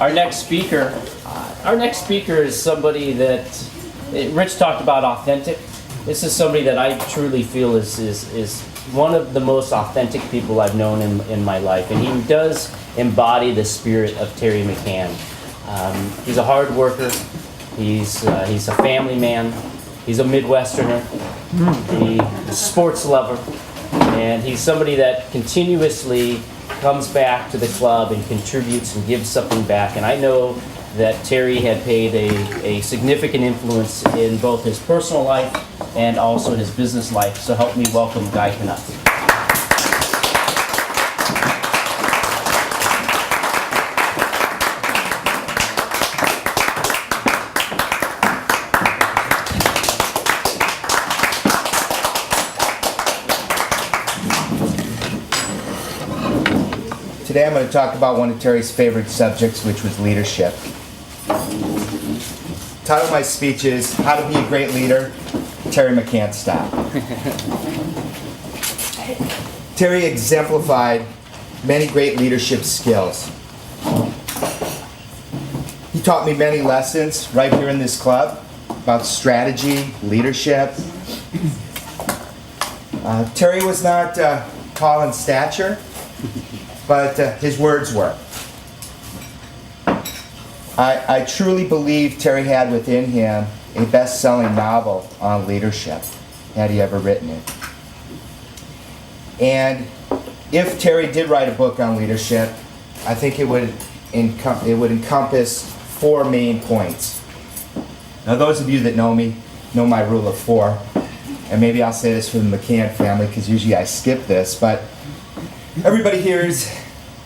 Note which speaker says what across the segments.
Speaker 1: Our next speaker is somebody that Rich talked about authentic. This is somebody that I truly feel is one of the most authentic people I've known in my life, and he does embody the spirit of Terry McCann. He's a hard worker. He's a family man. He's a Midwesterner. He's a sports lover, and he's somebody that continuously comes back to the club and contributes and gives something back. And I know that Terry had paid a significant influence in both his personal life and also his business life. So help me welcome Guy Knuf.
Speaker 2: Today I'm going to talk about one of Terry's favorite subjects, which was leadership. The title of my speech is How to Be a Great Leader, Terry McCann Style. Terry exemplified many great leadership skills. He taught me many lessons right here in this club about strategy, leadership. Terry was not tall in stature, but his words were. I truly believe Terry had within him a best-selling novel on leadership, had he ever written it. And if Terry did write a book on leadership, I think it would encompass 4 main points. Now, those of you that know me know my rule of 4, and maybe I'll say this for the McCann family because usually I skip this, but everybody hears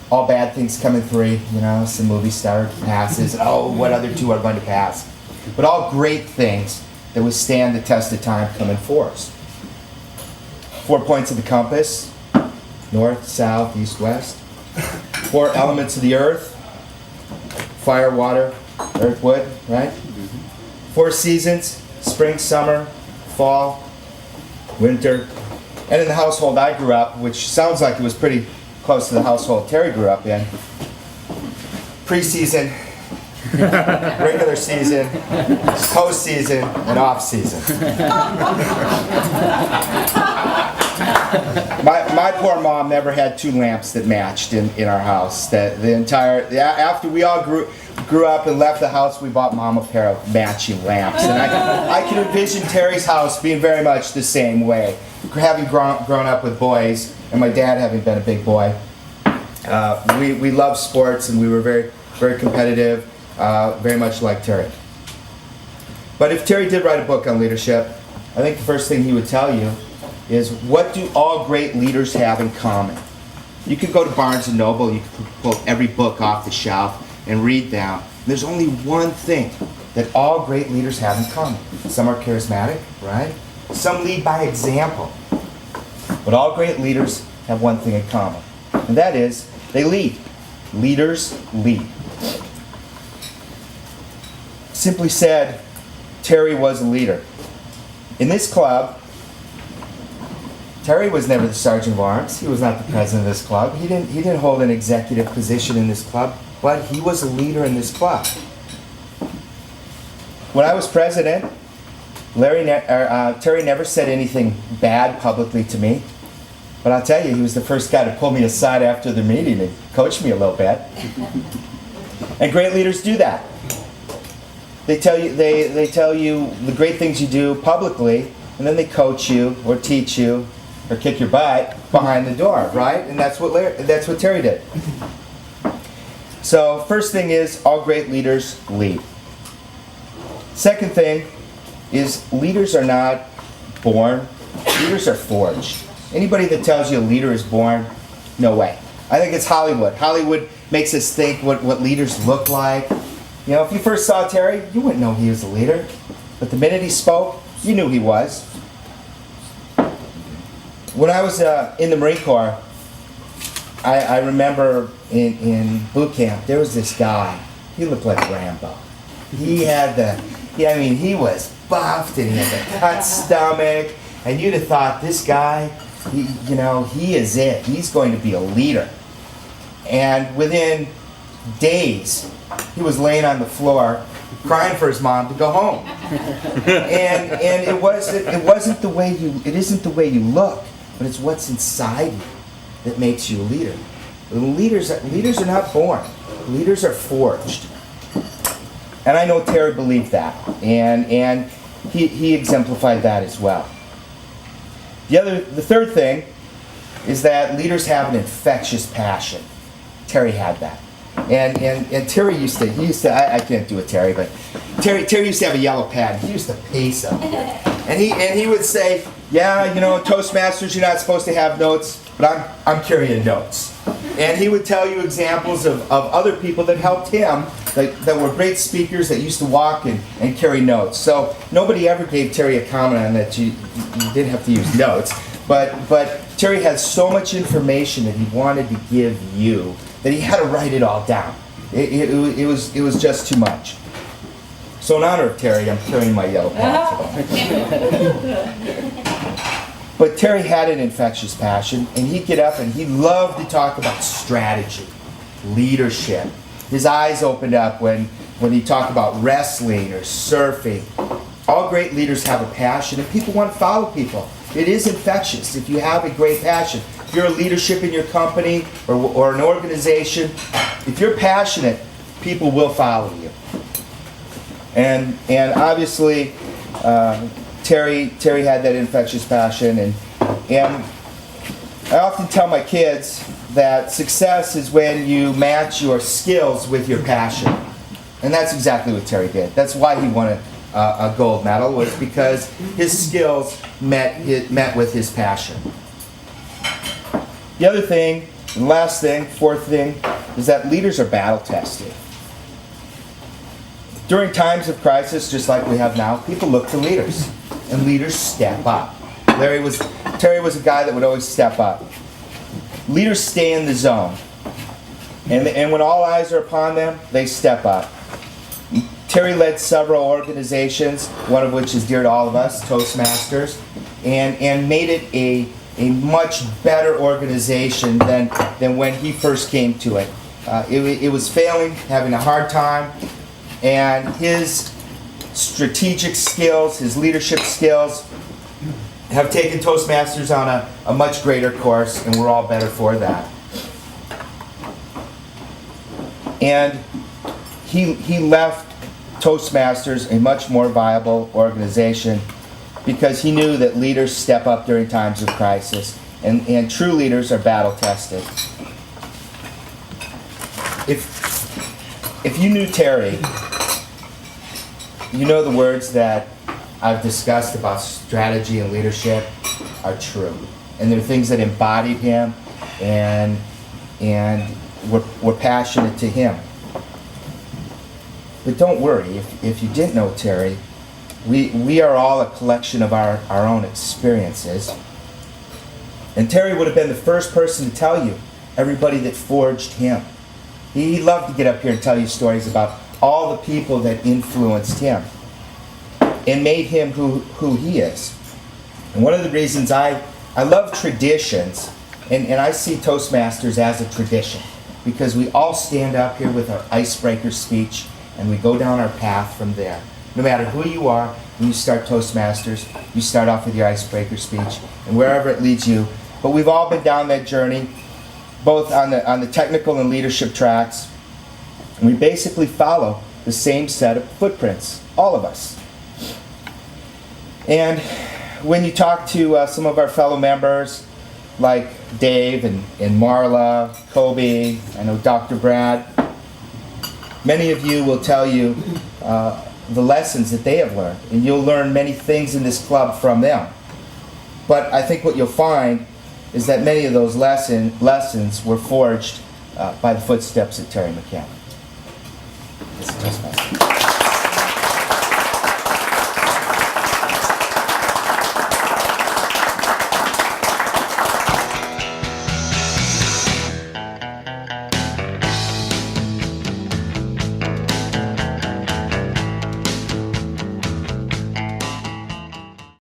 Speaker 2: all bad things come in 3, some movie star passes, and what other 2 are going to pass. But all great things that withstand the test of time come in 4s. 4 points of the compass: north, south, east, west. 4 elements of the earth: fire, water, earth, wood, right? 4 seasons: spring, summer, fall, winter. And in the household I grew up, which sounds like it was pretty close to the household Terry grew up in, preseason, regular season, postseason, and off-season. My poor mom never had 2 lamps that matched in our house. After we all grew up and left the house, we bought Mom a pair of matching lamps. And I can envision Terry's house being very much the same way. Having grown up with boys, and my dad having been a big boy, we loved sports, and we were very, very competitive, very much like Terry. But if Terry did write a book on leadership, I think the first thing he would tell you is, what do all great leaders have in common? You could go to Barnes & Noble, you could pull every book off the shelf and read them. There's only one thing that all great leaders have in common. Some are charismatic, right? Some lead by example. But all great leaders have one thing in common, and that is they lead. Leaders lead. Simply said, Terry was a leader. In this club, Terry was never the sergeant of arms. He was not the president of this club. He didn't hold an executive position in this club, but he was a leader in this club. When I was president, Terry never said anything bad publicly to me, but I'll tell you, he was the first guy to pull me aside after the meeting and coach me a little bit. And great leaders do that. They tell you the great things you do publicly, and then they coach you or teach you or kick your butt behind the door, right? And that's what Terry did. So first thing is, all great leaders lead. Second thing is, leaders are not born, leaders are forged. Anybody that tells you a leader is born, no way. I think it's Hollywood. Hollywood makes us think what leaders look like. If you first saw Terry, you wouldn't know he was a leader. But the minute he spoke, you knew he was. When I was in the Marine Corps, I remember in boot camp, there was this guy. He looked like Rambo. He was buffed and he had the cut stomach, and you'd have thought, this guy, he is it. He's going to be a leader. And within days, he was laying on the floor crying for his mom to go home. And it isn't the way you look, but it's what's inside you that makes you a leader. Leaders are not born. Leaders are forged. And I know Terry believed that, and he exemplified that as well. The third thing is that leaders have an infectious passion. Terry had that. And Terry used to I can't do it, Terry, but Terry used to have a yellow pad. He used to pace up there. And he would say, yeah, Toastmasters, you're not supposed to have notes, but I'm carrying notes. And he would tell you examples of other people that helped him, that were great speakers that used to walk and carry notes. So nobody ever gave Terry a comment on that you didn't have to use notes. But Terry had so much information that he wanted to give you that he had to write it all down. It was just too much. So in honor of Terry, I'm carrying my yellow pad today. But Terry had an infectious passion, and he'd get up and he loved to talk about strategy, leadership. His eyes opened up when he talked about wrestling or surfing. All great leaders have a passion, and people want to follow people. It is infectious if you have a great passion. If you're a leadership in your company or an organization, if you're passionate, people will follow you. And obviously, Terry had that infectious passion, and I often tell my kids that success is when you match your skills with your passion, and that's exactly what Terry did. That's why he won a gold medal, was because his skills met with his passion. The other thing, and last thing, fourth thing, is that leaders are battle tested. During times of crisis, just like we have now, people look to leaders, and leaders step up. Terry was a guy that would always step up. Leaders stay in the zone, and when all eyes are upon them, they step up. Terry led several organizations, one of which is dear to all of us, Toastmasters, and made it a much better organization than when he first came to it. It was failing, having a hard time, and his strategic skills, his leadership skills, have taken Toastmasters on a much greater course, and we're all better for that. And he left Toastmasters a much more viable organization because he knew that leaders step up during times of crisis, and true leaders are battle tested. If you knew Terry, you know the words that I've discussed about strategy and leadership are true, and they're things that embodied him and were passionate to him. But don't worry, if you didn't know Terry, we are all a collection of our own experiences. And Terry would have been the first person to tell you everybody that forged him. He loved to get up here and tell you stories about all the people that influenced him and made him who he is. And one of the reasons I love traditions, and I see Toastmasters as a tradition, because we all stand up here with our icebreaker speech, and we go down our path from there. No matter who you are, when you start Toastmasters, you start off with your icebreaker speech, and wherever it leads you. But we've all been down that journey, both on the technical and leadership tracks. And we basically follow the same set of footprints, all of us. And when you talk to some of our fellow members, like Dave and Marla, Kobe, I know Dr. Brad, many of you will tell you the lessons that they have learned, and you'll learn many things in this club from them. But I think what you'll find is that many of those lessons were forged by the footsteps of Terry McCann. This is Toastmasters.